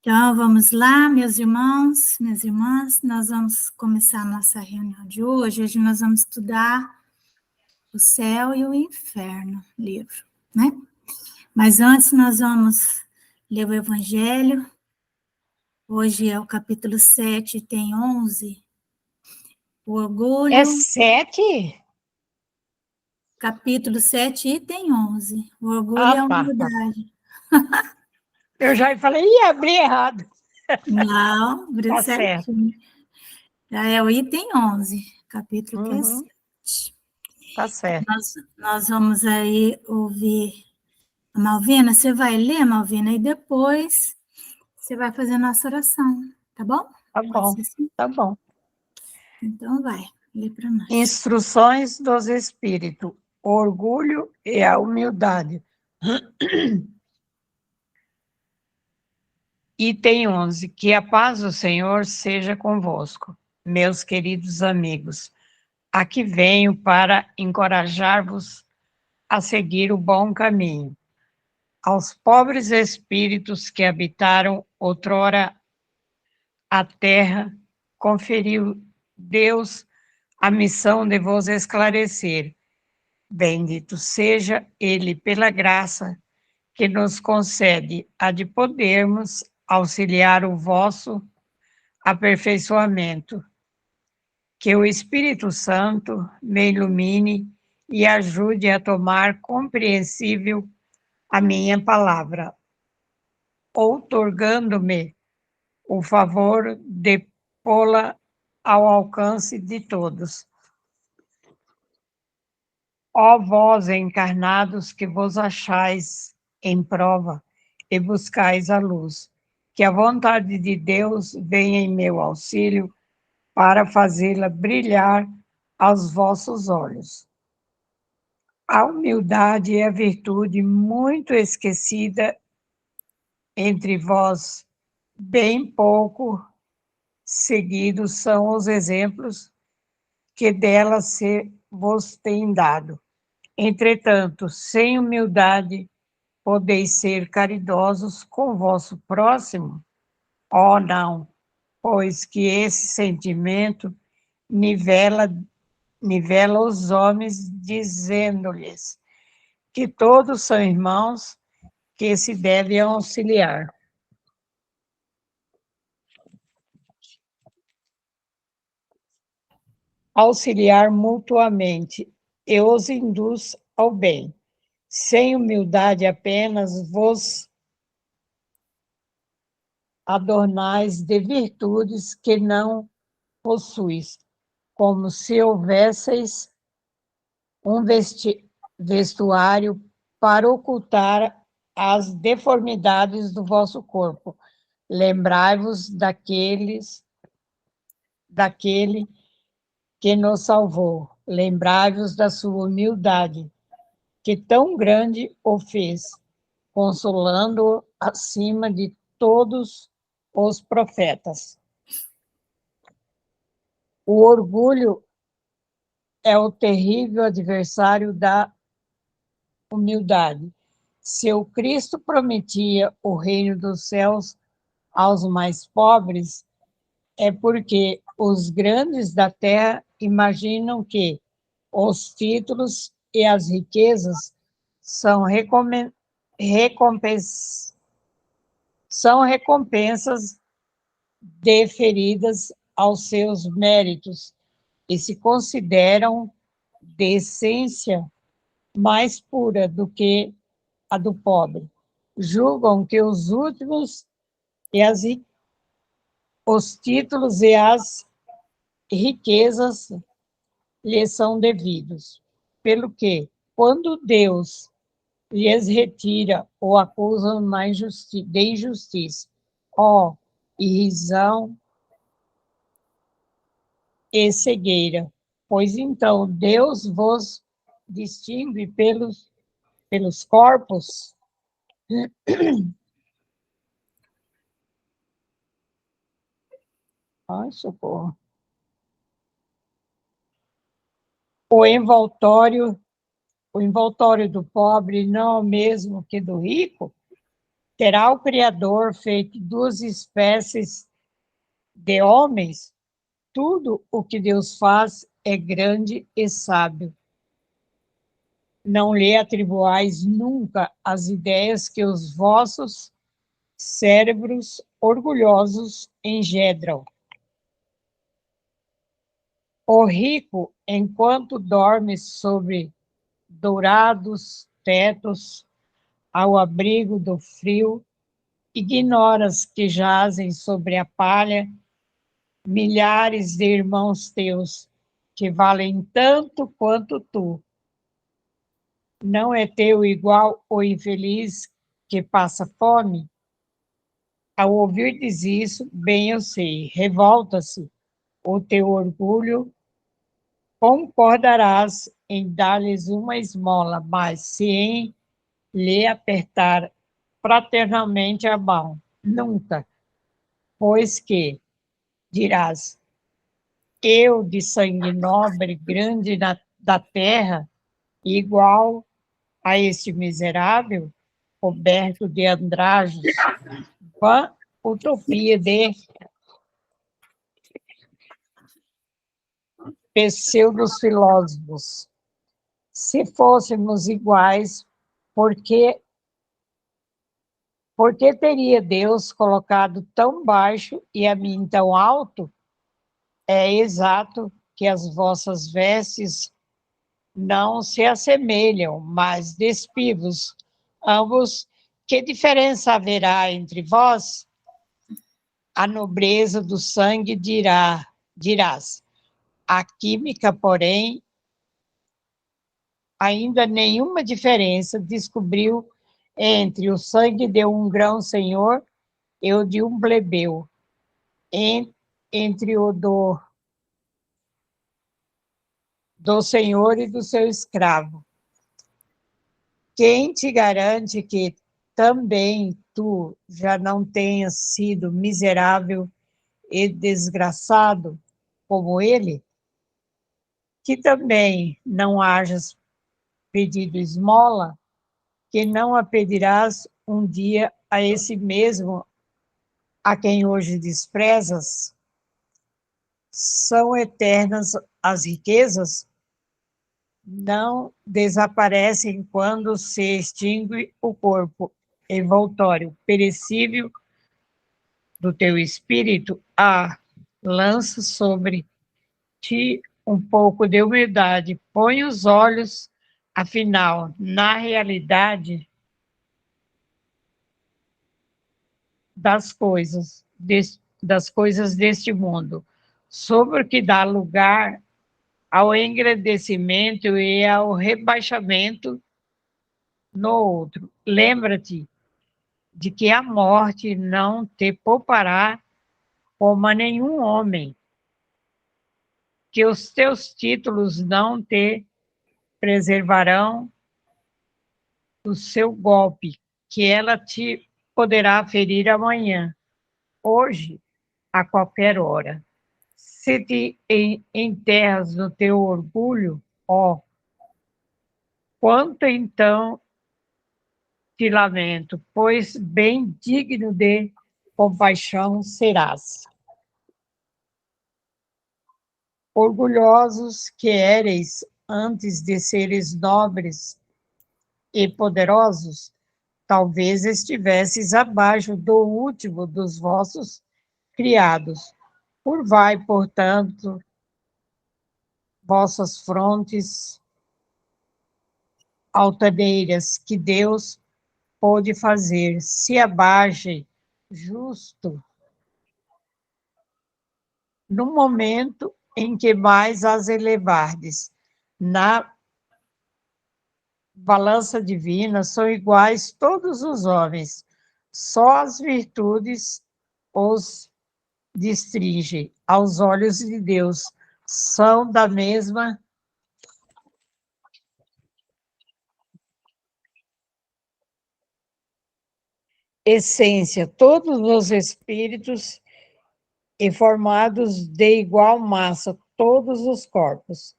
Então, vamos lá, meus irmãos, minhas irmãs, nós vamos começar a nossa reunião de hoje. Hoje nós vamos estudar O Céu e o Inferno, livro, né? Mas antes nós vamos ler o Evangelho. Hoje é o capítulo 7, tem 11. O orgulho... É 7? Capítulo 7, item 11. O orgulho e a humildade. Eu já falei, ia abrir errado. Não, abriu Tá certinho. Já é o item 11, capítulo que é 7. Tá certo. Nós vamos aí ouvir a Malvina. Você vai ler, Malvina, e depois você vai fazer a nossa oração, tá bom? Tá bom, assim? tá bom. Então vai, lê para nós. Instruções dos Espíritos, o orgulho e a humildade. Item 11. Que a paz do Senhor seja convosco, meus queridos amigos. Aqui venho para encorajar-vos a seguir o bom caminho. Aos pobres espíritos que habitaram outrora a terra, conferiu Deus a missão de vos esclarecer. Bendito seja Ele pela graça que nos concede a de podermos auxiliar o vosso aperfeiçoamento. Que o Espírito Santo me ilumine e ajude a tomar compreensível a minha palavra, outorgando-me o favor de pô-la ao alcance de todos. Ó vós encarnados que vos achais em prova e buscais a luz, que a vontade de Deus venha em meu auxílio para fazê-la brilhar aos vossos olhos. A humildade é a virtude muito esquecida entre vós, bem pouco seguidos são os exemplos que dela se vos têm dado. Entretanto, sem humildade, podeis ser caridosos com vosso próximo? Oh, não, pois que esse sentimento nivela os homens, dizendo-lhes que todos são irmãos, que se devem auxiliar. Auxiliar mutuamente e os induz ao bem. Sem humildade apenas vos adornais de virtudes que não possuis, como se houvesseis um vestuário para ocultar as deformidades do vosso corpo. Lembrai-vos daquele que nos salvou. Lembrai-vos da sua humildade, que tão grande o fez, consolando-o acima de todos os profetas. O orgulho é o terrível adversário da humildade. Se o Cristo prometia o reino dos céus aos mais pobres, é porque os grandes da terra imaginam que os títulos e as riquezas são recompensas deferidas aos seus méritos e se consideram de essência mais pura do que a do pobre. Julgam que os últimos e os títulos e as riquezas lhes são devidos, pelo que, quando Deus lhes retira ou acusam de injustiça, ó irrisão e cegueira, pois então Deus vos distingue pelos corpos. Ai, socorro. O envoltório do pobre não é o mesmo que do rico? Terá o Criador feito duas espécies de homens? Tudo o que Deus faz é grande e sábio. Não lhe atribuais nunca as ideias que os vossos cérebros orgulhosos engendram. O rico, enquanto dorme sobre dourados tetos, ao abrigo do frio, ignoras que jazem sobre a palha milhares de irmãos teus, que valem tanto quanto tu. Não é teu igual o infeliz que passa fome? Ao ouvirdes isso, bem eu sei, revolta-se o teu orgulho, concordarás em dar-lhes uma esmola, mas se em lhe apertar fraternalmente a mão, nunca, pois que, dirás, eu de sangue nobre, grande da terra, igual a este miserável, coberto de andrajos, vã utopia de pseudos filósofos. Se fôssemos iguais, por que teria Deus colocado tão baixo e a mim tão alto? É exato que as vossas vestes não se assemelham, mas despivos, ambos, que diferença haverá entre vós? A nobreza do sangue dirás. A química, porém, ainda nenhuma diferença descobriu entre o sangue de um grão-senhor e o de um plebeu, entre o do senhor e do seu escravo. Quem te garante que também tu já não tenhas sido miserável e desgraçado como ele? Que também não hajas pedido esmola, que não a pedirás um dia a esse mesmo a quem hoje desprezas? São eternas as riquezas? Não desaparecem quando se extingue o corpo envoltório perecível do teu espírito? Lança sobre ti um pouco de humildade, põe os olhos, afinal, na realidade das coisas deste mundo, sobre o que dá lugar ao engrandecimento e ao rebaixamento no outro. Lembra-te de que a morte não te poupará como a nenhum homem, que os teus títulos não te preservarão do seu golpe, que ela te poderá ferir amanhã, hoje, a qualquer hora. Se te enterras no teu orgulho, quanto então te lamento, pois bem digno de compaixão serás. Orgulhosos que éreis antes de seres nobres e poderosos, talvez estivesses abaixo do último dos vossos criados. Curvai, portanto, vossas frontes altaneiras, que Deus pode fazer, se abaixe justo no momento em que mais as elevardes. Na balança divina são iguais todos os homens, só as virtudes os distinguem. Aos olhos de Deus, são da mesma essência, todos os espíritos e formados de igual massa, todos os corpos.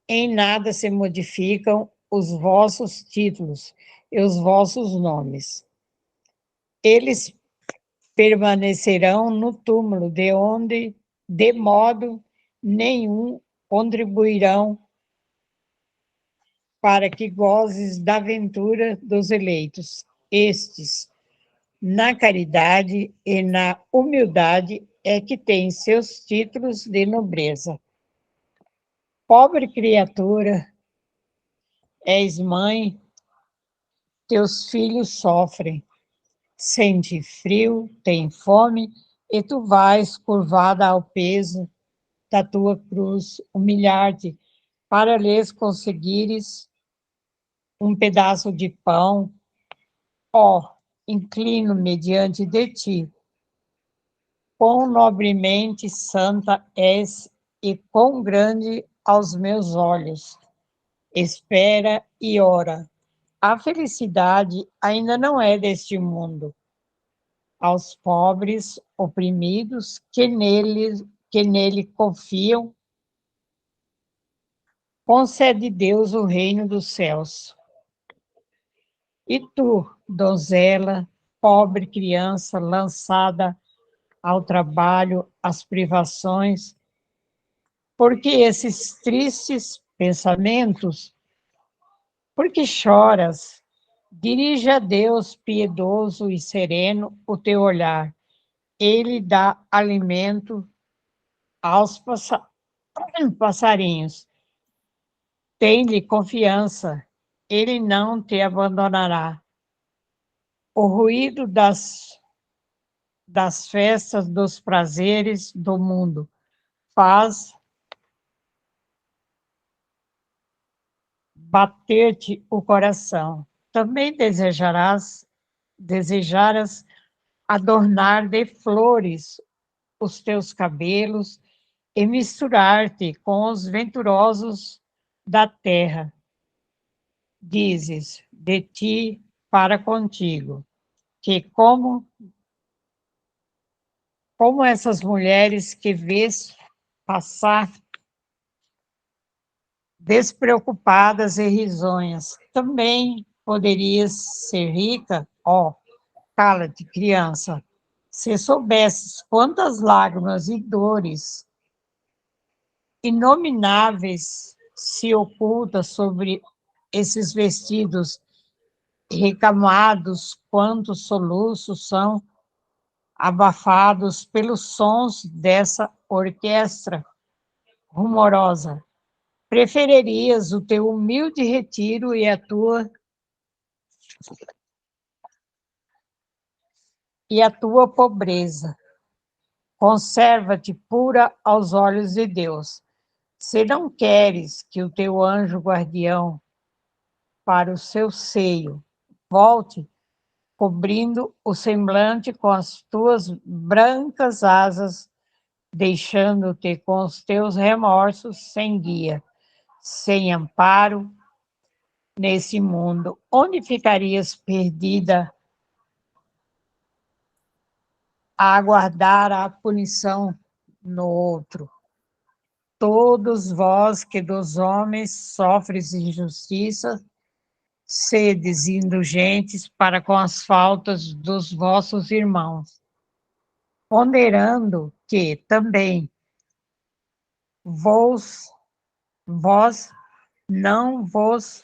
Em nada se modificam os vossos títulos e os vossos nomes. Eles permanecerão no túmulo, de modo nenhum contribuirão para que gozes da ventura dos eleitos. Estes, na caridade e na humildade, é que têm seus títulos de nobreza. Pobre criatura, és mãe, teus filhos sofrem, sente frio, tem fome, e tu vais curvada ao peso da tua cruz, humilhar-te, para lhes conseguires um pedaço de pão. Ó, inclino-me diante de ti. Quão nobremente santa és e quão grande aos meus olhos. Espera e ora. A felicidade ainda não é deste mundo. Aos pobres, oprimidos, que nele confiam, concede Deus o reino dos céus. E tu, donzela, pobre criança, lançada ao trabalho, às privações, porque esses tristes pensamentos, porque choras, dirige a Deus piedoso e sereno o teu olhar. Ele dá alimento aos passarinhos. Tem-lhe confiança, ele não te abandonará. O ruído das festas, dos prazeres do mundo faz bater-te o coração. Também desejarás adornar de flores os teus cabelos e misturar-te com os venturosos da terra. Dizes de ti para contigo, que como essas mulheres que vês passar despreocupadas e risonhas, também poderias ser rica? Ó, cala-te, criança, se soubesses quantas lágrimas e dores inomináveis se ocultam sobre esses vestidos recamados, quantos soluços são abafados pelos sons dessa orquestra rumorosa. Preferirias o teu humilde retiro e a tua pobreza. Conserva-te pura aos olhos de Deus. Se não queres que o teu anjo guardião para o seu seio volte, cobrindo o semblante com as tuas brancas asas, deixando-te com os teus remorsos sem guia, sem amparo nesse mundo, onde ficarias perdida a aguardar a punição no outro. Todos vós que dos homens sofres injustiça, sedes indulgentes para com as faltas dos vossos irmãos, ponderando que também vós não vos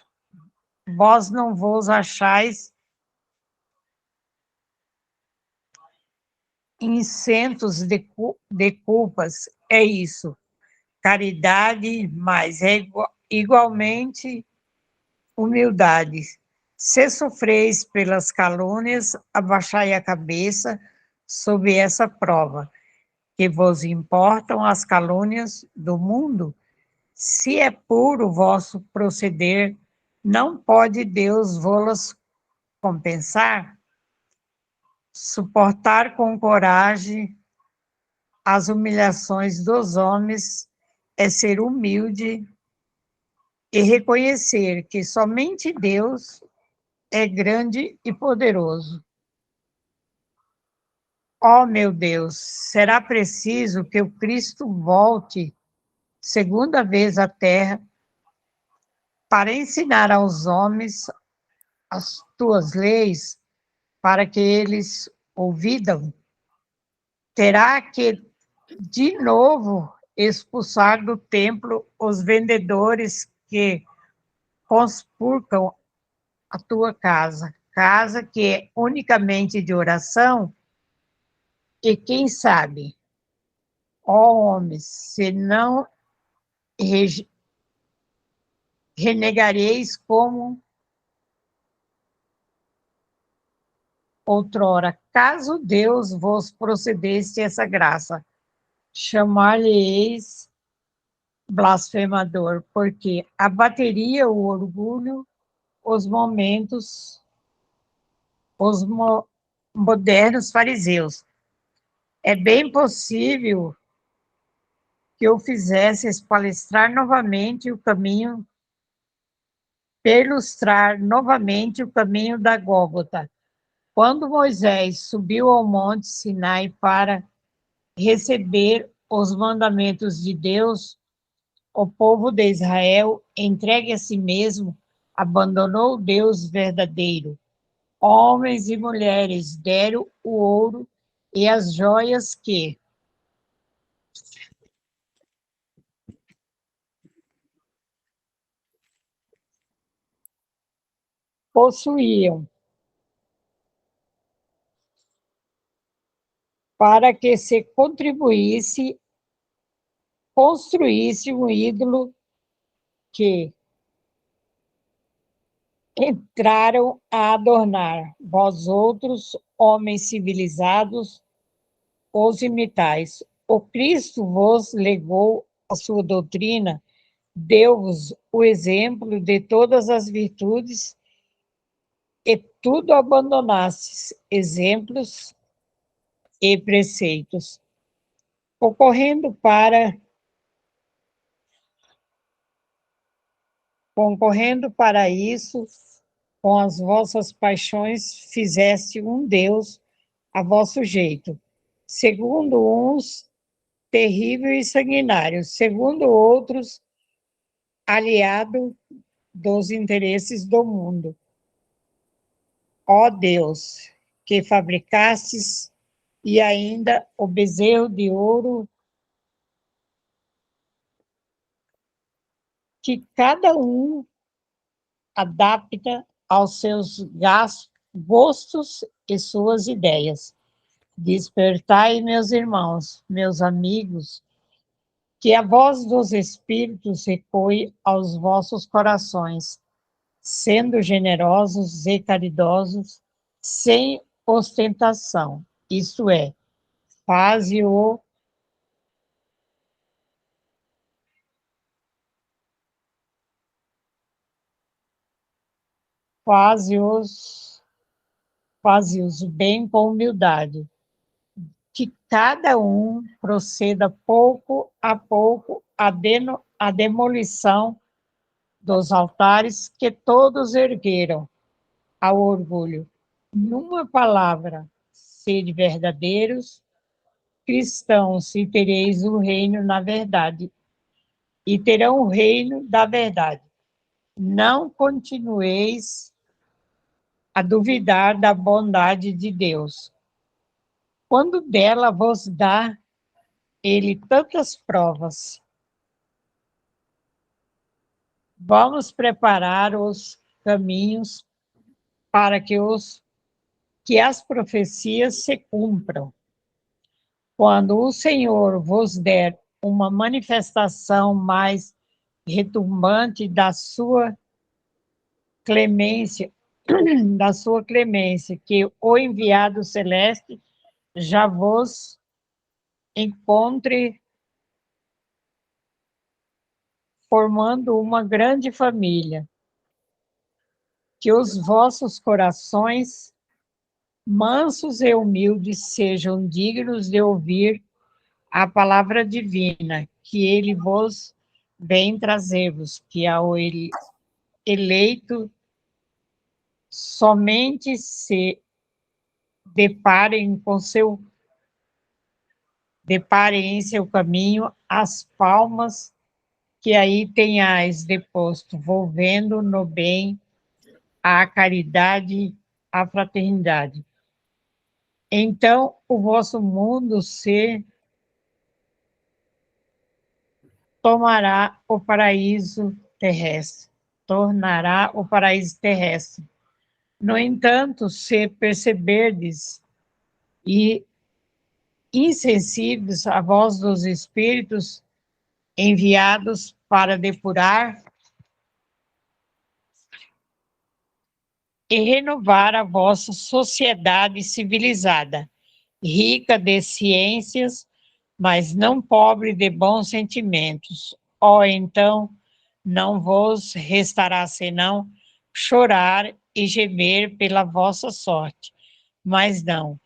achais isentos de culpas. É isso. Caridade, mas é igualmente humildade. Se sofreis pelas calúnias, abaixai a cabeça sob essa prova, que vos importam as calúnias do mundo. Se é puro o vosso proceder, não pode Deus vô-las compensar? Suportar com coragem as humilhações dos homens é ser humilde e reconhecer que somente Deus é grande e poderoso. Ó meu Deus, será preciso que o Cristo volte segunda vez à terra para ensinar aos homens as tuas leis, para que eles ouvidam, terá que, de novo, expulsar do templo os vendedores que conspurcam a tua casa, casa que é unicamente de oração, e quem sabe, ó homens, se não renegareis como outrora, caso Deus vos procedesse essa graça, chamar-lhe-eis blasfemador, porque abateria o orgulho, os momentos, os modernos fariseus. É bem possível que eu fizesse palestrar novamente o caminho, perlustrar novamente o caminho da Gólgota. Quando Moisés subiu ao monte Sinai para receber os mandamentos de Deus, o povo de Israel, entregue a si mesmo, abandonou o Deus verdadeiro. Homens e mulheres deram o ouro e as joias que possuíam, para que se construísse um ídolo que entraram a adornar. Vós outros, homens civilizados, os imitais. O Cristo vos legou a sua doutrina, deu-vos o exemplo de todas as virtudes, e tudo abandonastes, exemplos e preceitos, concorrendo para isso, com as vossas paixões, fizeste um Deus a vosso jeito, segundo uns, terrível e sanguinário, segundo outros, aliado dos interesses do mundo. Ó Deus, que fabricastes e ainda o bezerro de ouro que cada um adapta aos seus gostos e suas ideias. Despertai, meus irmãos, meus amigos, que a voz dos Espíritos ecoe aos vossos corações, sendo generosos e caridosos, sem ostentação, isto é, faze-o faze-os faze-os bem com humildade, que cada um proceda pouco à demolição dos altares que todos ergueram ao orgulho. Numa palavra, sede verdadeiros cristãos e tereis o reino na verdade, e terão o reino da verdade. Não continueis a duvidar da bondade de Deus, quando dela vos dá ele tantas provas. Vamos preparar os caminhos para que as profecias se cumpram. Quando o Senhor vos der uma manifestação mais retumbante da sua clemência, que o enviado celeste já vos encontre formando uma grande família, que os vossos corações mansos e humildes sejam dignos de ouvir a palavra divina, que ele vos vem trazer-vos, que ao eleito somente se deparem em seu caminho as palmas que aí tenhais deposto, volvendo no bem, a caridade, a fraternidade. Então o vosso mundo se tornará o paraíso terrestre. No entanto, se perceberdes e insensíveis à voz dos espíritos enviados para depurar e renovar a vossa sociedade civilizada, rica de ciências, mas não pobre de bons sentimentos. Então, não vos restará senão chorar e gemer pela vossa sorte. Mas não,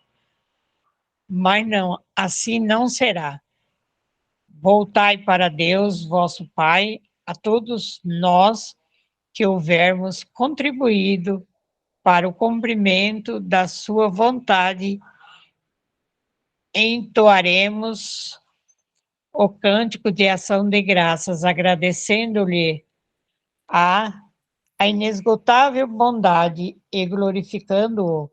assim não será. Voltai para Deus, vosso Pai, a todos nós que houvermos contribuído para o cumprimento da sua vontade, entoaremos o cântico de ação de graças, agradecendo-lhe a inesgotável bondade e glorificando-o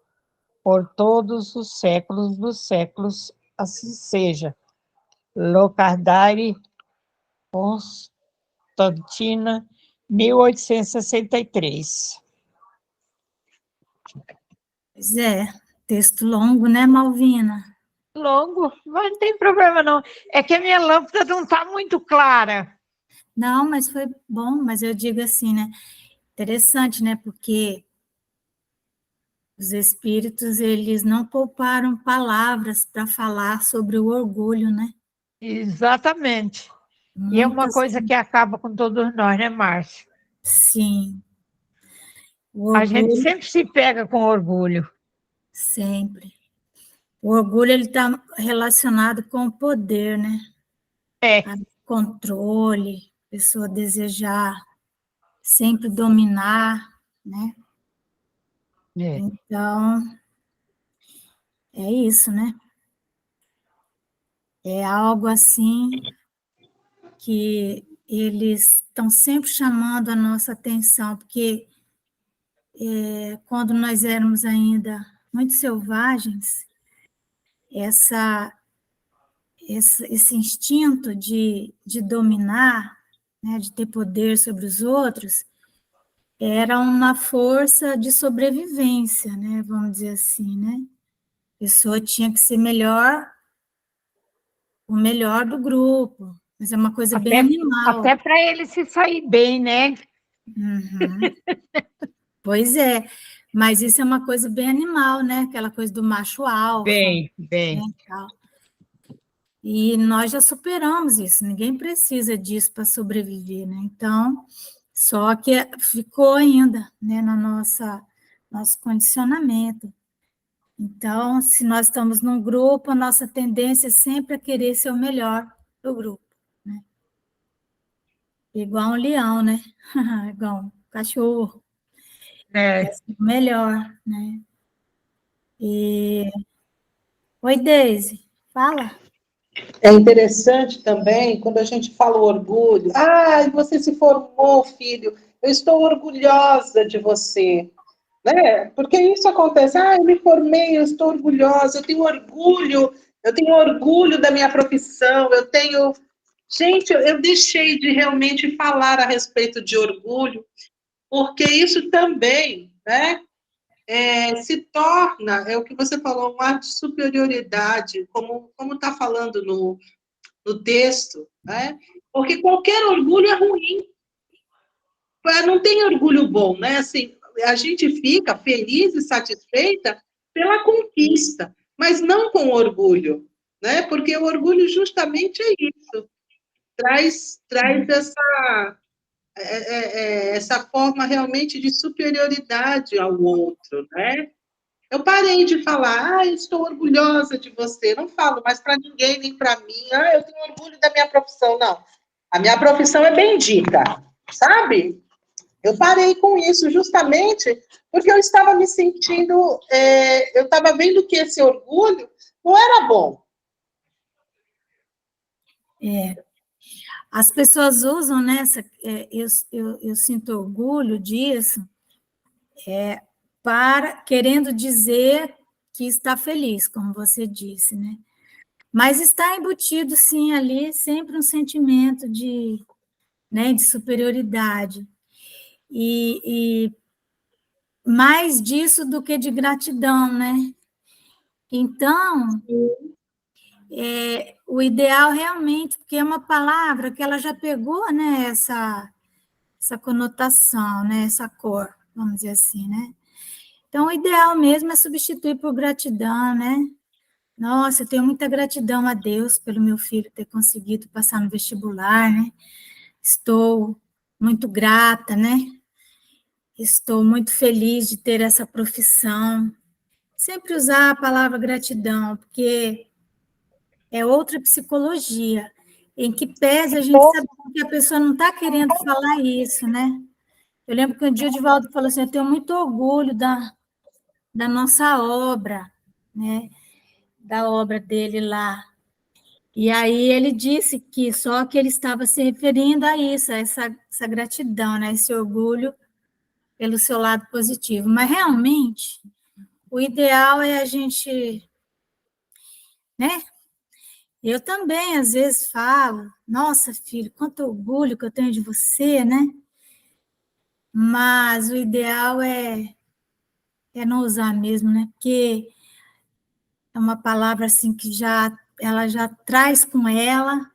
por todos os séculos dos séculos, assim seja. Locardari Constantina, 1863. Pois é, texto longo, né, Malvina? Longo, mas não tem problema não. É que a minha lâmpada não está muito clara. Não, mas foi bom, mas eu digo assim, né? Interessante, né? Porque os espíritos, eles não pouparam palavras para falar sobre o orgulho, né? Exatamente. E é uma Muitas, coisa que acaba com todos nós, né, Márcia? sim. O A gente orgulho, sempre se pega com orgulho. sempre. O orgulho, ele está relacionado com o poder, né? É. Controle, pessoa desejar sempre dominar, né? É. Então, é isso, né? É algo assim que eles estão sempre chamando a nossa atenção, porque quando nós éramos ainda muito selvagens, esse instinto de dominar, né, de ter poder sobre os outros, era uma força de sobrevivência, né, vamos dizer assim, né? A pessoa tinha que ser o melhor do grupo, mas é uma coisa bem animal. Até para ele se sair bem, né? Uhum. Pois é, mas isso é uma coisa bem animal, né? Aquela coisa do macho alfa, Bem, né? bem. E nós já superamos isso, ninguém precisa disso para sobreviver, né? Então, só que ficou ainda, né, na nosso condicionamento. Então, se nós estamos num grupo, a nossa tendência é sempre a querer ser o melhor do grupo, né? Igual um leão, né? Igual um cachorro, É. quer ser o melhor, né? E... Oi, Deise, fala. É interessante também quando a gente fala o orgulho. Ah, você se formou, filho. Eu estou orgulhosa de você, né? Porque isso acontece. Ah, eu me formei, eu estou orgulhosa. Eu tenho orgulho da minha profissão. Eu tenho. Gente, eu deixei de realmente falar a respeito de orgulho, porque isso também, né? Se torna, é o que você falou, um ar de superioridade, como está falando no texto, né? Porque qualquer orgulho é ruim. Não tem orgulho bom, né? Assim, a gente fica feliz e satisfeita pela conquista, mas não com orgulho, né? Porque o orgulho justamente é isso, traz essa forma realmente de superioridade ao outro, né? Eu parei de falar, ah, eu estou orgulhosa de você. Não falo mais para ninguém, nem para mim. Ah, eu tenho orgulho da minha profissão. Não. A minha profissão é bendita, sabe? Eu parei com isso justamente porque eu estava me sentindo, eu estava vendo que esse orgulho não era bom. As pessoas usam, né? Eu sinto orgulho disso, querendo dizer que está feliz, como você disse, né? Mas está embutido, sim, ali sempre um sentimento de, né, de superioridade. E mais disso do que de gratidão, né? Então, o ideal realmente, porque é uma palavra que ela já pegou, né, essa conotação, né, essa cor, vamos dizer assim, né? Então, o ideal mesmo é substituir por gratidão, né? Nossa, eu tenho muita gratidão a Deus pelo meu filho ter conseguido passar no vestibular, né? Estou muito grata, né? Estou muito feliz de ter essa profissão. Sempre usar a palavra gratidão, porque é outra psicologia, em que pese a gente saber que a pessoa não está querendo falar isso, né? Eu lembro que um dia o Divaldo falou assim, eu tenho muito orgulho da nossa obra, né? Da obra dele lá. E aí ele disse que só que ele estava se referindo a isso, a essa gratidão, né? Esse orgulho pelo seu lado positivo. Mas realmente, o ideal é a gente, né? Eu também, às vezes, falo, nossa, filho, quanto orgulho que eu tenho de você, né? Mas o ideal é não usar mesmo, né? Porque é uma palavra assim que ela já traz com ela,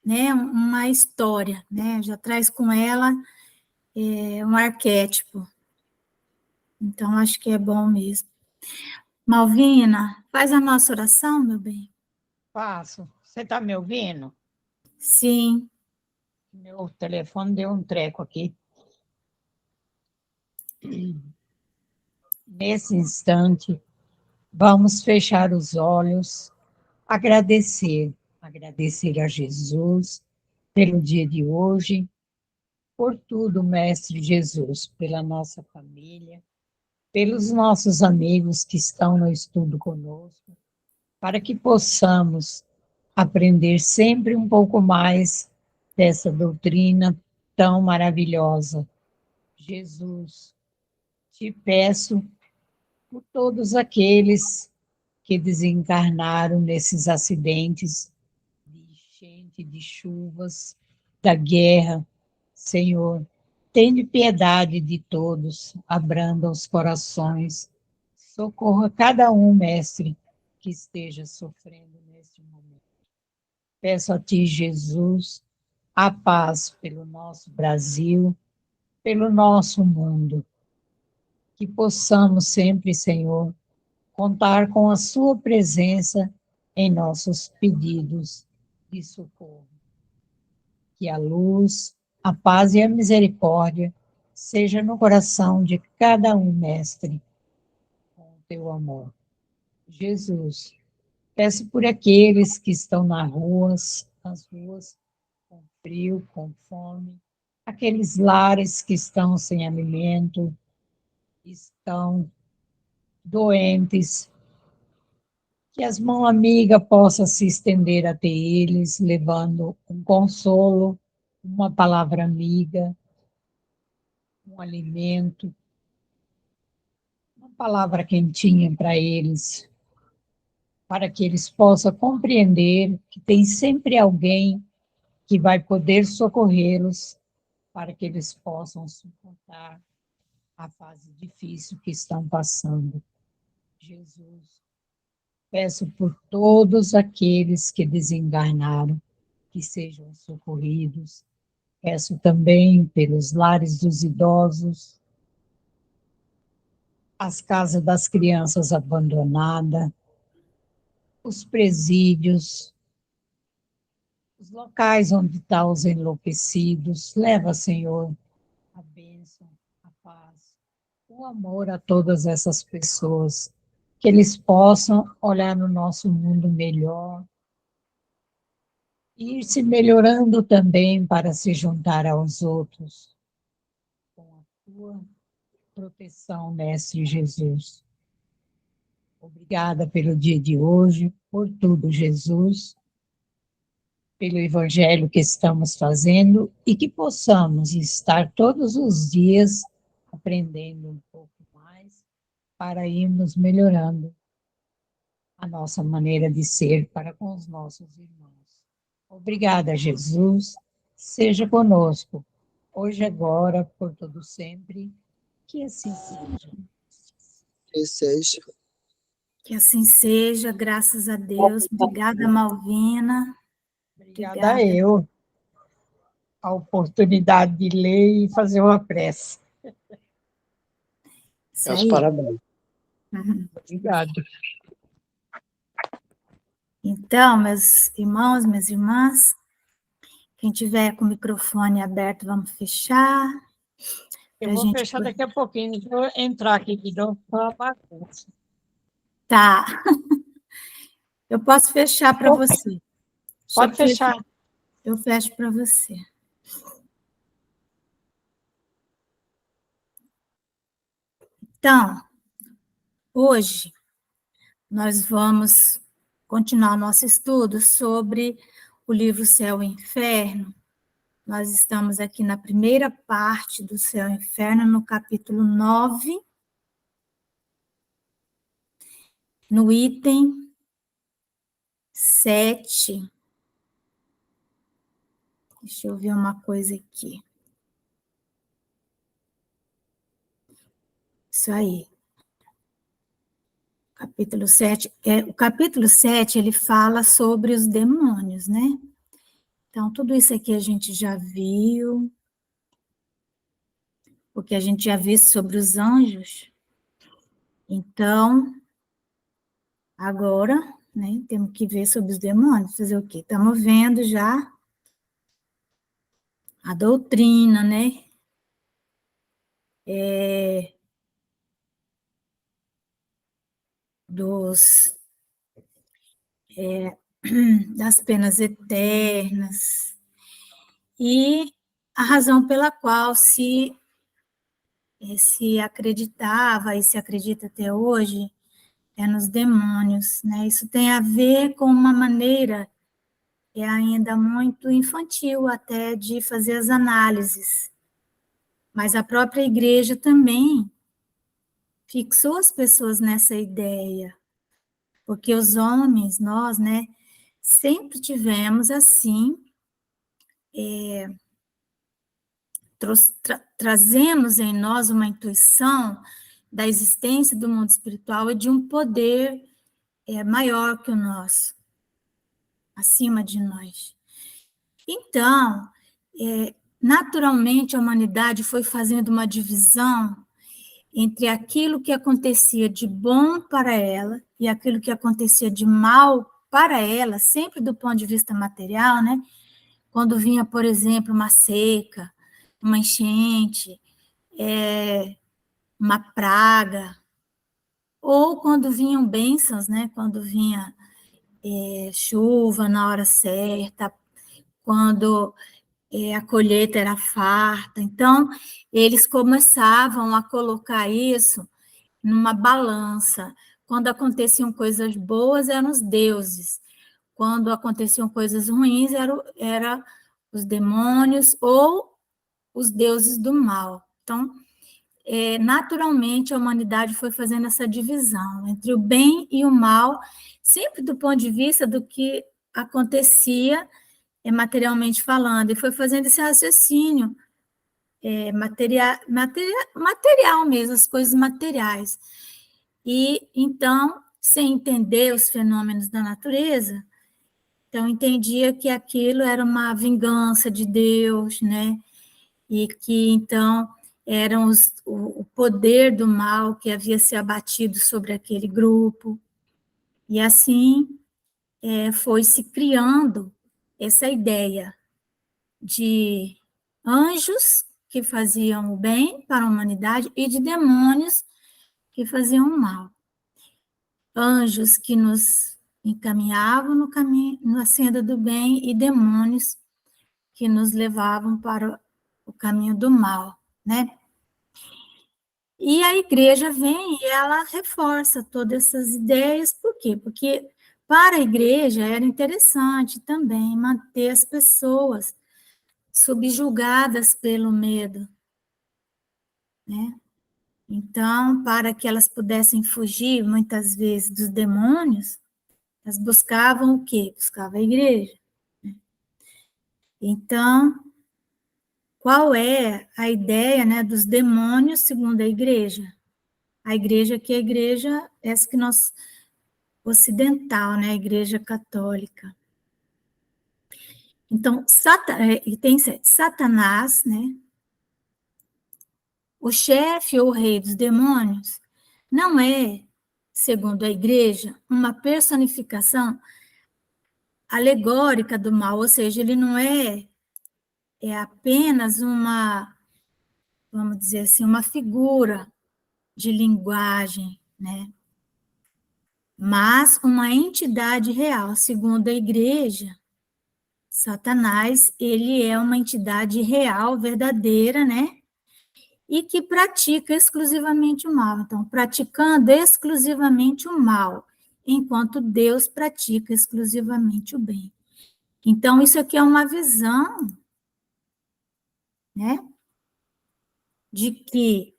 né, uma história, né? Já traz com ela um arquétipo. Então, acho que é bom mesmo. Malvina, faz a nossa oração, meu bem? Faço. Você está me ouvindo? Sim. Meu telefone deu um treco aqui. Nesse instante, vamos fechar os olhos, agradecer a Jesus pelo dia de hoje, por tudo, Mestre Jesus, pela nossa família, pelos nossos amigos que estão no estudo conosco, para que possamos aprender sempre um pouco mais dessa doutrina tão maravilhosa. Jesus, te peço por todos aqueles que desencarnaram nesses acidentes de enchente, de chuvas, da guerra. Senhor, tende piedade de todos, abranda os corações, socorra cada um, Mestre, que esteja sofrendo neste momento. Peço a Ti, Jesus, a paz pelo nosso Brasil, pelo nosso mundo, que possamos sempre, Senhor, contar com a sua presença em nossos pedidos de socorro. Que a luz, a paz e a misericórdia seja no coração de cada um, Mestre, com o teu amor. Jesus, peço por aqueles que estão nas ruas, com frio, com fome, aqueles lares que estão sem alimento, estão doentes, que as mãos amigas possam se estender até eles, levando um consolo, uma palavra amiga, um alimento, uma palavra quentinha para eles, para que eles possam compreender que tem sempre alguém que vai poder socorrê-los, para que eles possam suportar a fase difícil que estão passando. Jesus, peço por todos aqueles que desencarnaram, que sejam socorridos. Peço também pelos lares dos idosos, as casas das crianças abandonadas, os presídios, os locais onde estão os enlouquecidos. Leva, Senhor, a bênção, a paz, o amor a todas essas pessoas, que eles possam olhar no nosso mundo melhor, e ir se melhorando também para se juntar aos outros, com a tua proteção, Mestre Jesus. Obrigada pelo dia de hoje, por tudo, Jesus, pelo evangelho que estamos fazendo e que possamos estar todos os dias aprendendo um pouco mais para irmos melhorando a nossa maneira de ser para com os nossos irmãos. Obrigada, Jesus. Seja conosco, hoje, agora, por todo sempre. Que assim seja. Que seja. Que assim seja, graças a Deus. Obrigada, Malvina. Obrigada eu, a oportunidade de ler e fazer uma prece. Isso Meus aí. parabéns. Obrigado. Então, meus irmãos, minhas irmãs, quem tiver com o microfone aberto, vamos fechar. Eu vou fechar daqui a pouquinho, vou entrar aqui de novo para a bagunça. Tá. Eu posso fechar para você. Pode fechar. Eu fecho para você. Então, hoje, nós vamos continuar nosso estudo sobre o livro Céu e Inferno. Nós estamos aqui na primeira parte do Céu e Inferno, no capítulo 9, no item 7. Deixa eu ver uma coisa aqui. Isso aí. Capítulo 7. O capítulo 7, ele fala sobre os demônios, né? Então, tudo isso aqui a gente já viu, porque a gente já viu sobre os anjos. Então, agora, né, temos que ver sobre os demônios. Fazer o quê? Estamos vendo já a doutrina, né? Das penas eternas, e a razão pela qual se acreditava e se acredita até hoje é nos demônios, né? Isso tem a ver com uma maneira ainda muito infantil até de fazer as análises, mas a própria igreja também fixou as pessoas nessa ideia, porque os homens, nós, né, sempre tivemos assim, trazemos em nós uma intuição da existência do mundo espiritual e de um poder maior que o nosso, acima de nós. Então, naturalmente, a humanidade foi fazendo uma divisão entre aquilo que acontecia de bom para ela e aquilo que acontecia de mal para ela, sempre do ponto de vista material, né? Quando vinha, por exemplo, uma seca, uma enchente, uma praga, ou quando vinham bênçãos, né? Quando vinha chuva na hora certa, quando a colheita era farta. Então, eles começavam a colocar isso numa balança. Quando aconteciam coisas boas, eram os deuses. Quando aconteciam coisas ruins, eram os demônios ou os deuses do mal. Então, naturalmente, a humanidade foi fazendo essa divisão entre o bem e o mal, sempre do ponto de vista do que acontecia materialmente falando, e foi fazendo esse raciocínio material mesmo, as coisas materiais. E, então, sem entender os fenômenos da natureza, então entendia que aquilo era uma vingança de Deus, né? E que, então, eram o poder do mal que havia se abatido sobre aquele grupo. E assim foi se criando essa ideia de anjos que faziam o bem para a humanidade e de demônios que faziam o mal. Anjos que nos encaminhavam no caminho, na senda do bem, e demônios que nos levavam para o caminho do mal, né? E a igreja vem e ela reforça todas essas ideias, por quê? Porque para a igreja era interessante também manter as pessoas subjugadas pelo medo, né? Então, para que elas pudessem fugir, muitas vezes, dos demônios, elas buscavam o quê? Buscavam a igreja. Então, qual é a ideia, né, dos demônios segundo a igreja? A igreja que é a igreja, essa que nós, ocidental, né, a igreja católica. Então, tem Satanás, né, o chefe ou o rei dos demônios, não é, segundo a igreja, uma personificação alegórica do mal, ou seja, ele não é apenas uma, vamos dizer assim, uma figura de linguagem, né? Mas uma entidade real, segundo a igreja, Satanás, ele é uma entidade real, verdadeira, né? E que pratica exclusivamente o mal. Então, praticando exclusivamente o mal, enquanto Deus pratica exclusivamente o bem. Então, isso aqui é uma visão, né? De que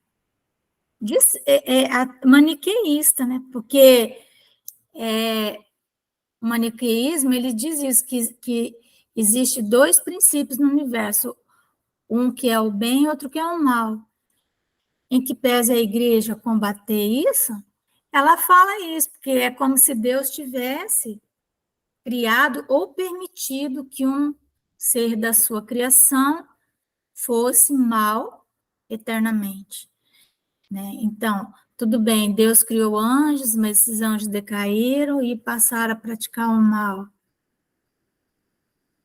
maniqueísta, né? Porque o maniqueísmo, ele diz isso, que existe dois princípios no universo, um que é o bem e outro que é o mal. Em que pese a igreja combater isso, ela fala isso, porque é como se Deus tivesse criado ou permitido que um ser da sua criação fosse mal eternamente, né? Então, tudo bem, Deus criou anjos, mas esses anjos decaíram e passaram a praticar o mal.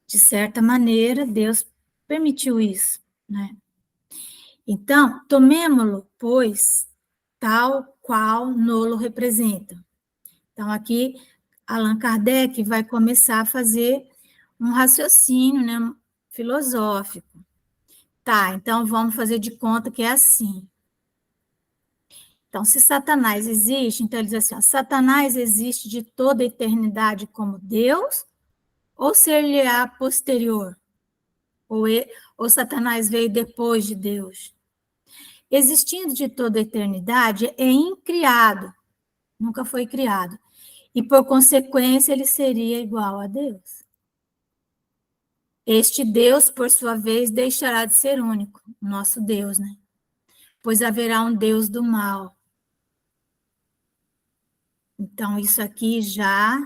De certa maneira, Deus permitiu isso, né? Então, tomemo-lo, pois, tal qual nolo representa. Então, aqui, Allan Kardec vai começar a fazer um raciocínio, né, filosófico. Tá, então vamos fazer de conta que é assim. Então, se Satanás existe, então ele diz assim, ó, Satanás existe de toda a eternidade como Deus, ou ser-lhe-á posterior? Ou Satanás veio depois de Deus? Existindo de toda a eternidade, é incriado, nunca foi criado. E, por consequência, ele seria igual a Deus. Este Deus, por sua vez, deixará de ser único, nosso Deus, né? Pois haverá um Deus do mal. Então, isso aqui já,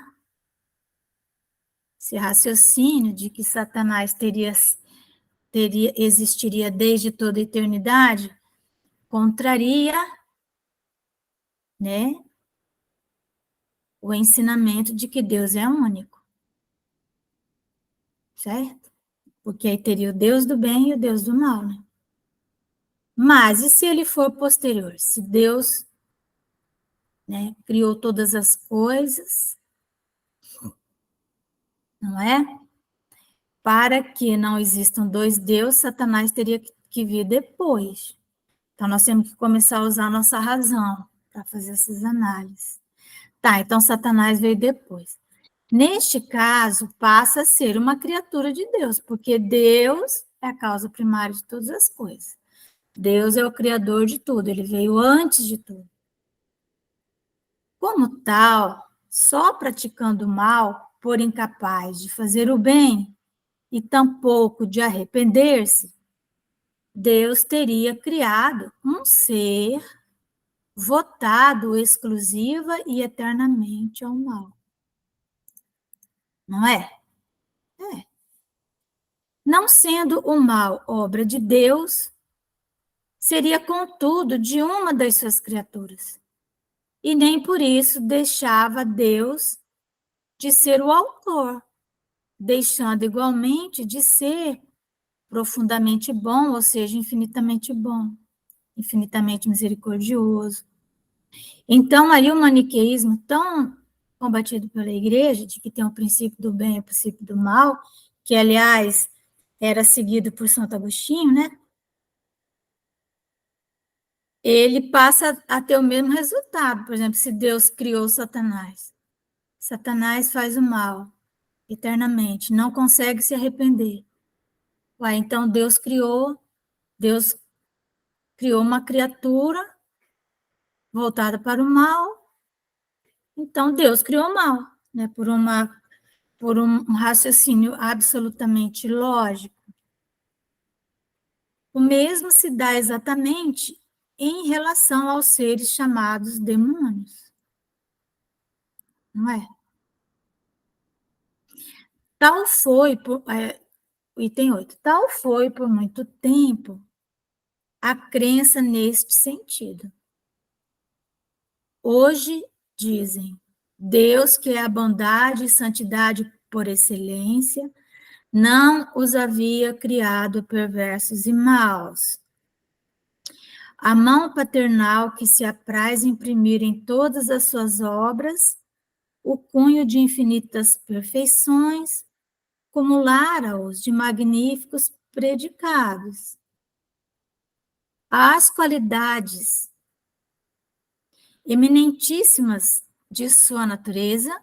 esse raciocínio de que Satanás existiria desde toda a eternidade, contraria, né, o ensinamento de que Deus é único. Certo? Porque aí teria o Deus do bem e o Deus do mal, né? Mas, e se ele for posterior? Se Deus, né, criou todas as coisas, não é? Para que não existam dois deuses, Satanás teria que vir depois. Então, nós temos que começar a usar a nossa razão para fazer essas análises. Tá, então Satanás veio depois. Neste caso, passa a ser uma criatura de Deus, porque Deus é a causa primária de todas as coisas. Deus é o criador de tudo, ele veio antes de tudo. Como tal, só praticando o mal, por incapaz de fazer o bem e tampouco de arrepender-se, Deus teria criado um ser votado exclusiva e eternamente ao mal. Não é? É. Não sendo o mal obra de Deus, seria, contudo, de uma das suas criaturas. E nem por isso deixava Deus de ser o autor, deixando igualmente de ser profundamente bom, ou seja, infinitamente bom, infinitamente misericordioso. Então, ali o maniqueísmo tão combatido pela igreja, de que tem o princípio do bem e o princípio do mal, que, aliás, era seguido por Santo Agostinho, né? Ele passa a ter o mesmo resultado. Por exemplo, se Deus criou Satanás, Satanás faz o mal eternamente, não consegue se arrepender. Ué, então Deus criou uma criatura voltada para o mal. Então, Deus criou o mal, né? Por um raciocínio absolutamente lógico. O mesmo se dá exatamente em relação aos seres chamados demônios. Não é? Tal foi, item 8, tal foi por muito tempo a crença neste sentido. Hoje dizem, Deus, que é a bondade e santidade por excelência, não os havia criado perversos e maus. A mão paternal que se apraz imprimir em todas as suas obras o cunho de infinitas perfeições, cumulara-os de magníficos predicados. As qualidades eminentíssimas de sua natureza,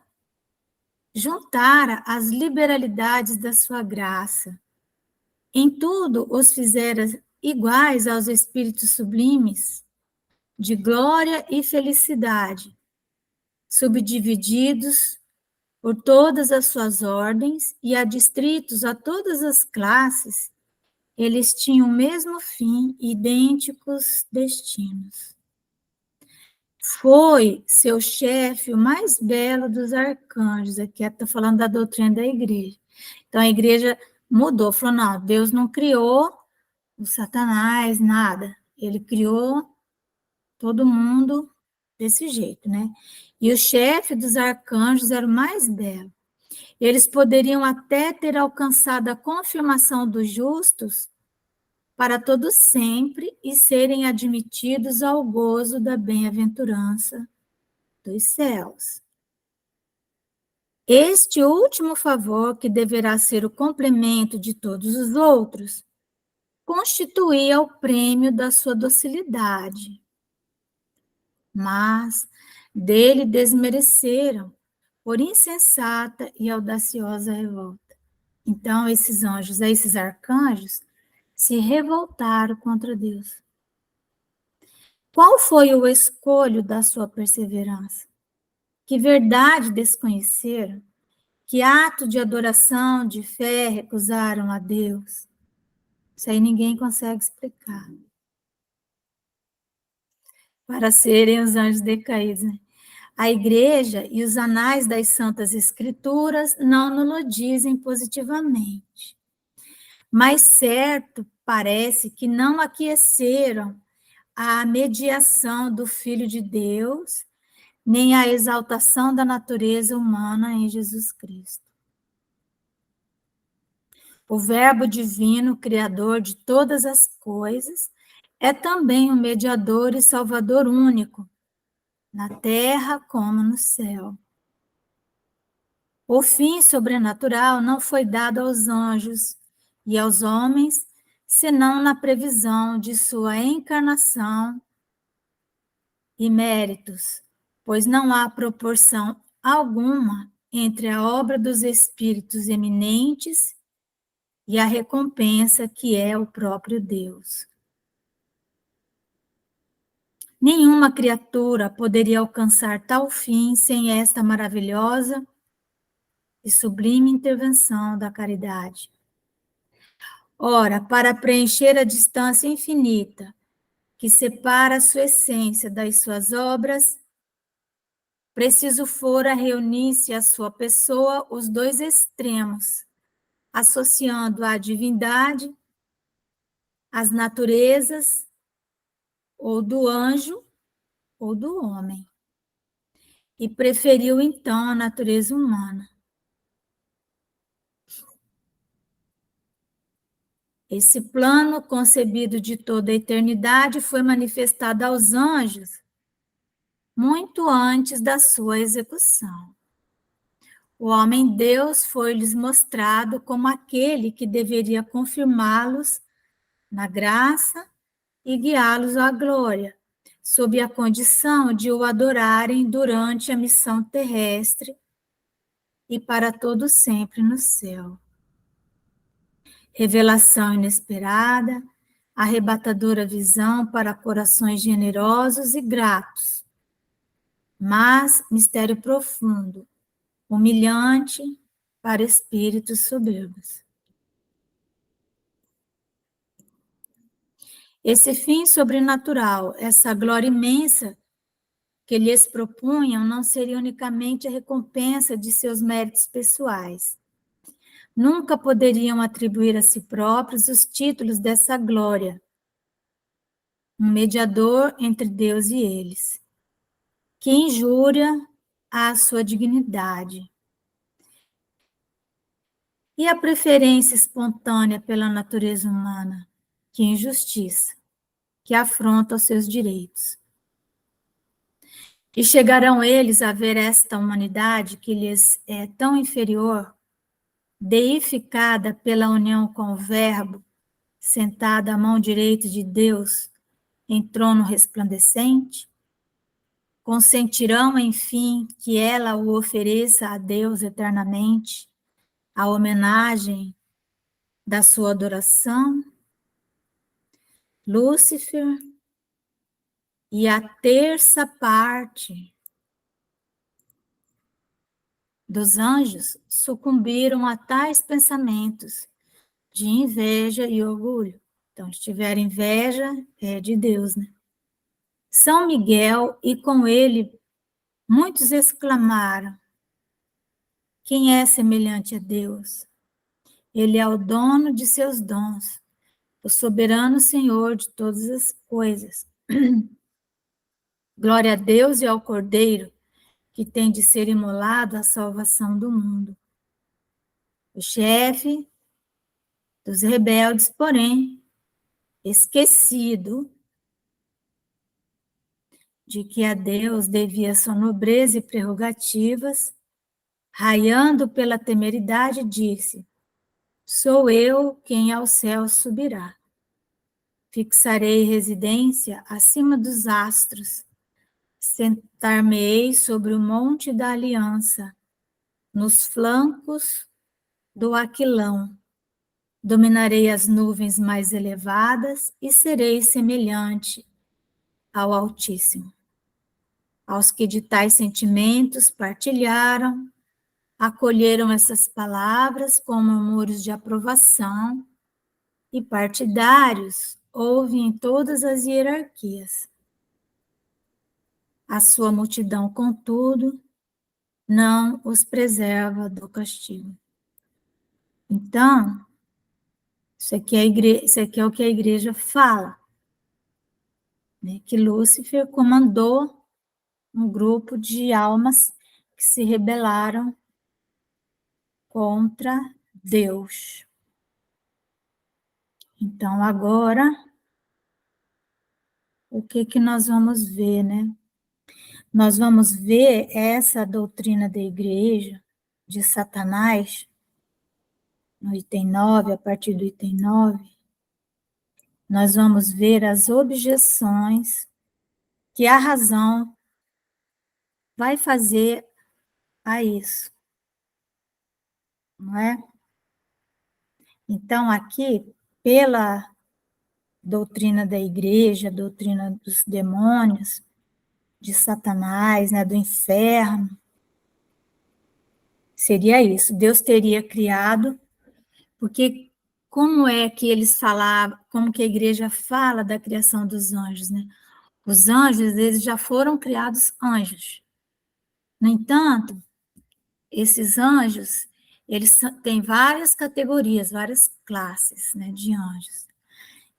juntara as liberalidades da sua graça. Em tudo os fizera iguais aos espíritos sublimes, de glória e felicidade, subdivididos por todas as suas ordens e adstritos a todas as classes, eles tinham o mesmo fim e idênticos destinos. Foi seu chefe o mais belo dos arcanjos. Aqui está falando da doutrina da igreja. Então a igreja mudou, falou: não, Deus não criou o Satanás, nada. Ele criou todo mundo desse jeito, né? E o chefe dos arcanjos era o mais belo. Eles poderiam até ter alcançado a confirmação dos justos para todos sempre e serem admitidos ao gozo da bem-aventurança dos céus. Este último favor, que deverá ser o complemento de todos os outros, constituía o prêmio da sua docilidade. Mas dele desmereceram por insensata e audaciosa revolta. Então, esses anjos, esses arcanjos, se revoltaram contra Deus. Qual foi o escolho da sua perseverança? Que verdade desconheceram? Que ato de adoração, de fé recusaram a Deus? Isso aí ninguém consegue explicar. Para serem os anjos decaídos, né? A igreja e os anais das Santas Escrituras não nos dizem positivamente. Mas certo parece que não aqueceram a mediação do Filho de Deus, nem a exaltação da natureza humana em Jesus Cristo. O Verbo divino, Criador de todas as coisas, é também um mediador e salvador único, na terra como no céu. O fim sobrenatural não foi dado aos anjos e aos homens, senão na previsão de sua encarnação e méritos, pois não há proporção alguma entre a obra dos espíritos eminentes e a recompensa que é o próprio Deus. Nenhuma criatura poderia alcançar tal fim sem esta maravilhosa e sublime intervenção da caridade. Ora, para preencher a distância infinita que separa a sua essência das suas obras, preciso fora reunir-se à sua pessoa os dois extremos, associando a divindade, as naturezas, ou do anjo ou do homem. E preferiu então a natureza humana. Esse plano concebido de toda a eternidade foi manifestado aos anjos muito antes da sua execução. O homem-deus foi-lhes mostrado como aquele que deveria confirmá-los na graça e guiá-los à glória, sob a condição de o adorarem durante a missão terrestre e para todo sempre no céu. Revelação inesperada, arrebatadora visão para corações generosos e gratos, mas mistério profundo, humilhante para espíritos soberbos. Esse fim sobrenatural, essa glória imensa que lhes propunham, não seria unicamente a recompensa de seus méritos pessoais. Nunca poderiam atribuir a si próprios os títulos dessa glória, um mediador entre Deus e eles, que injúria à sua dignidade. E a preferência espontânea pela natureza humana, que injustiça, que afronta os seus direitos. E chegarão eles a ver esta humanidade que lhes é tão inferior, deificada pela união com o Verbo, sentada à mão direita de Deus, em trono resplandecente? Consentirão, enfim, que ela o ofereça a Deus eternamente, a homenagem da sua adoração? Lúcifer e a terça parte dos anjos sucumbiram a tais pensamentos de inveja e orgulho. Então, se tiver inveja, é de Deus, né? São Miguel e com ele muitos exclamaram: quem é semelhante a Deus? Ele é o dono de seus dons, o soberano Senhor de todas as coisas. Glória a Deus e ao Cordeiro, que tem de ser imolado à salvação do mundo. O chefe dos rebeldes, porém, esquecido de que a Deus devia sua nobreza e prerrogativas, raiando pela temeridade, disse: sou eu quem ao céu subirá. Fixarei residência acima dos astros, sentar-me-ei sobre o monte da aliança, nos flancos do Aquilão. Dominarei as nuvens mais elevadas e serei semelhante ao Altíssimo. Aos que de tais sentimentos partilharam, acolheram essas palavras com murmúrios de aprovação, e partidários houve em todas as hierarquias. A sua multidão, contudo, não os preserva do castigo. Então, isso aqui é o que a igreja fala, né? Que Lúcifer comandou um grupo de almas que se rebelaram contra Deus. Então, agora, o que nós vamos ver, né? Nós vamos ver essa doutrina da igreja de Satanás, no item 9, a partir do item 9, nós vamos ver as objeções que a razão vai fazer a isso, não é? Então, aqui, pela doutrina da igreja, doutrina dos demônios, de Satanás, né, do inferno, seria isso. Deus teria criado, porque como é que eles falavam, como que a igreja fala da criação dos anjos, né? Os anjos, eles já foram criados anjos. No entanto, esses anjos, eles têm várias categorias, várias classes, né, de anjos.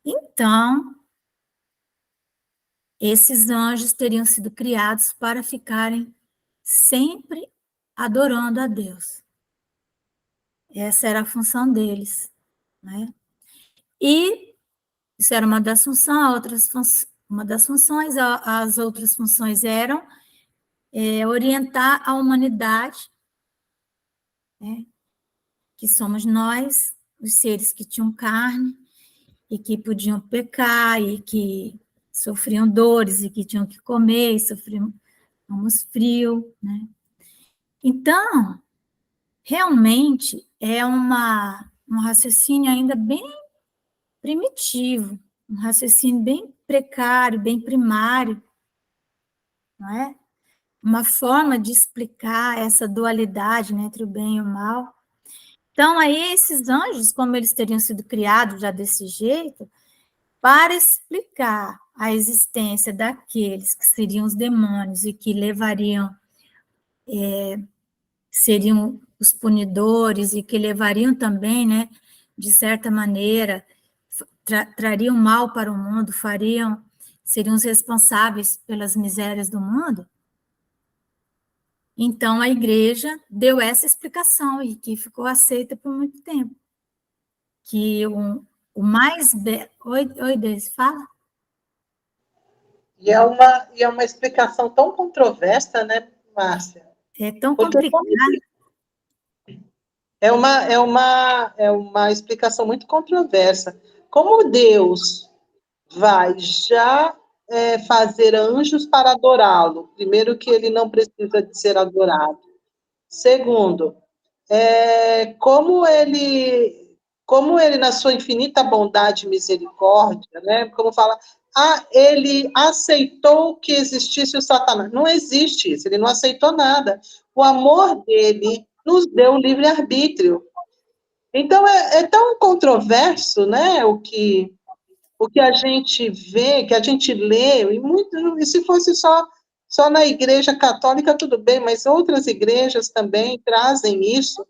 Então, esses anjos teriam sido criados para ficarem sempre adorando a Deus. Essa era a função deles, né? E isso era uma das funções, uma das funções, as outras funções eram orientar a humanidade, né, que somos nós, os seres que tinham carne e que podiam pecar e que sofriam dores e que tinham que comer e sofríamos frio, né? Então, realmente é um raciocínio ainda bem primitivo, um raciocínio bem precário, bem primário, não é? uma forma de explicar essa dualidade, né, entre o bem e o mal. Então, aí esses anjos, como eles teriam sido criados já desse jeito, para explicar a existência daqueles que seriam os demônios e que levariam, seriam os punidores e que levariam também, né, de certa maneira, trariam mal para o mundo, seriam os responsáveis pelas misérias do mundo. Então, a igreja deu essa explicação e que ficou aceita por muito tempo. Que o mais... Oi, Deise, fala. E é uma explicação tão controversa, né, Márcia? É tão Porque complicado. é uma explicação muito controversa. Como Deus vai já fazer anjos para adorá-lo? Primeiro, que ele não precisa de ser adorado. Segundo, como ele, na sua infinita bondade e misericórdia, né, como fala, ele aceitou que existisse o Satanás. Não existe isso, ele não aceitou nada. O amor dele nos deu o livre-arbítrio. Então, é tão controverso, né, o que a gente vê, que a gente lê, e se fosse só na Igreja Católica, tudo bem, mas outras igrejas também trazem isso,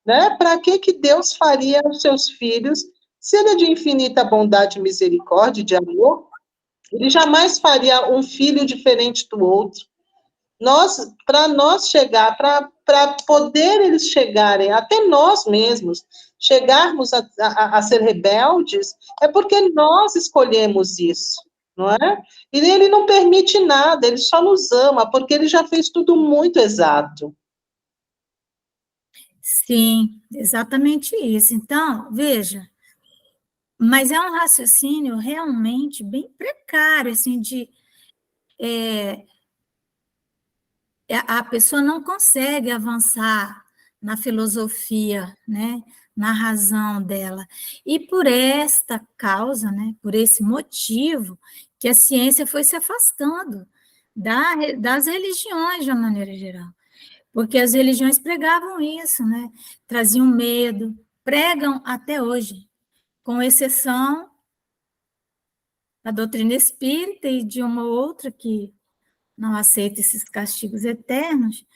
né? Para que Deus faria aos seus filhos, se ele é de infinita bondade, misericórdia, de amor, ele jamais faria um filho diferente do outro. Para nós chegar, para poder eles chegarem, até nós mesmos, chegarmos a ser rebeldes, é porque nós escolhemos isso, não é? E ele não permite nada, ele só nos ama, porque ele já fez tudo muito exato. Sim, exatamente isso. Então, veja, mas é um raciocínio realmente bem precário, assim, a pessoa não consegue avançar na filosofia, né, na razão dela. E por esta causa, né, por esse motivo, que a ciência foi se afastando das religiões de uma maneira geral. Porque as religiões pregavam isso, né? Traziam medo, pregam até hoje, com exceção da doutrina espírita e de uma outra que não aceita esses castigos eternos.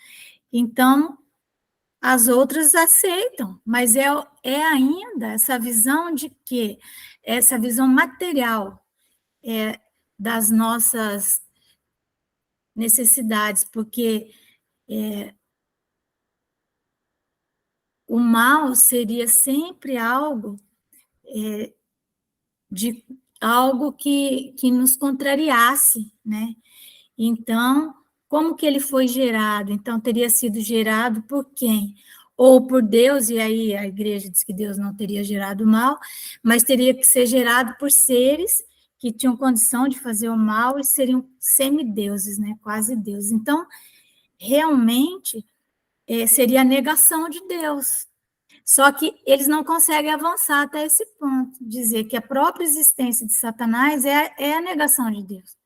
Então, as outras aceitam, mas é ainda essa visão de que, essa visão material das nossas necessidades, porque o mal seria sempre algo que nos contrariasse, né? Então, como que ele foi gerado? Então, teria sido gerado por quem? Ou por Deus, e aí a igreja diz que Deus não teria gerado o mal, mas teria que ser gerado por seres que tinham condição de fazer o mal e seriam semideuses, né? Quase deuses. Então, realmente, seria a negação de Deus. Só que eles não conseguem avançar até esse ponto, dizer que a própria existência de Satanás é a negação de Deus.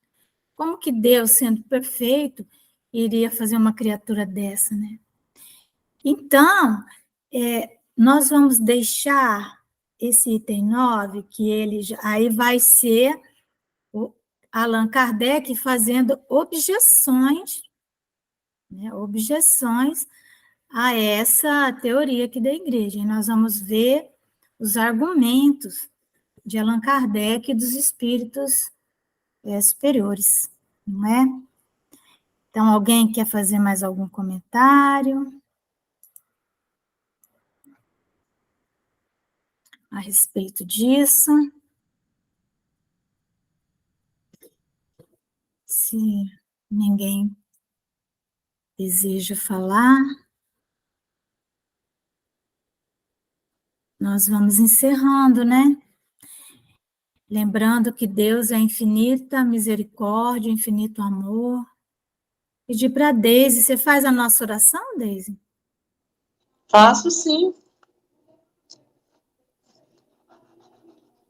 Como que Deus, sendo perfeito, iria fazer uma criatura dessa, né? Então, nós vamos deixar esse item 9, que aí vai ser o Allan Kardec fazendo objeções, né, objeções a essa teoria aqui da igreja. E nós vamos ver os argumentos de Allan Kardec e dos espíritos superiores, não é? Então, alguém quer fazer mais algum comentário a respeito disso? Se ninguém deseja falar, nós vamos encerrando, né? Lembrando que Deus é infinita misericórdia, infinito amor. Pedir para a Deise, você faz a nossa oração, Deise? Faço sim.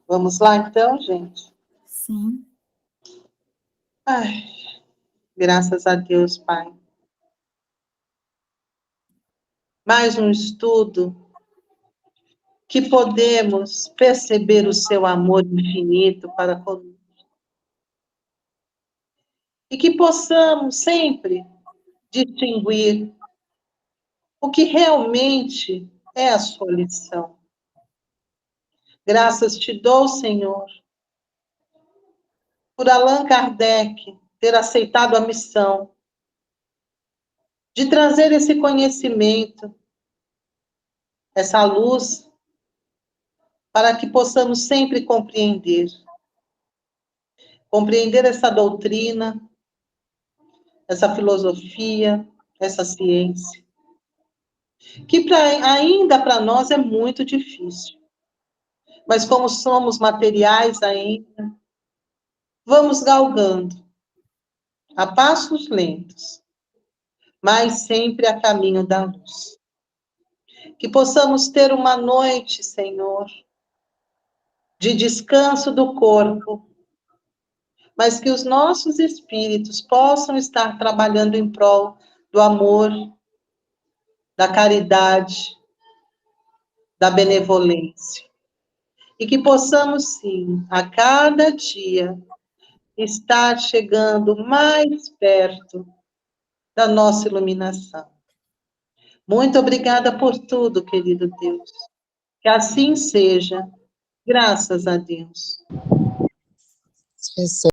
Vamos lá, então, gente? Sim. Ai, graças a Deus, Pai. mais um estudo, que podemos perceber o seu amor infinito para conosco. E que possamos sempre distinguir o que realmente é a sua lição. Graças te dou, Senhor, por Allan Kardec ter aceitado a missão de trazer esse conhecimento, essa luz, para que possamos sempre compreender essa doutrina, essa filosofia, essa ciência, que ainda para nós é muito difícil. Mas como somos materiais ainda, vamos galgando, a passos lentos, mas sempre a caminho da luz. Que possamos ter uma noite, Senhor, de descanso do corpo, mas que os nossos espíritos possam estar trabalhando em prol do amor, da caridade, da benevolência. E que possamos, sim, a cada dia, estar chegando mais perto da nossa iluminação. Muito obrigada por tudo, querido Deus. Que assim seja, graças a Deus.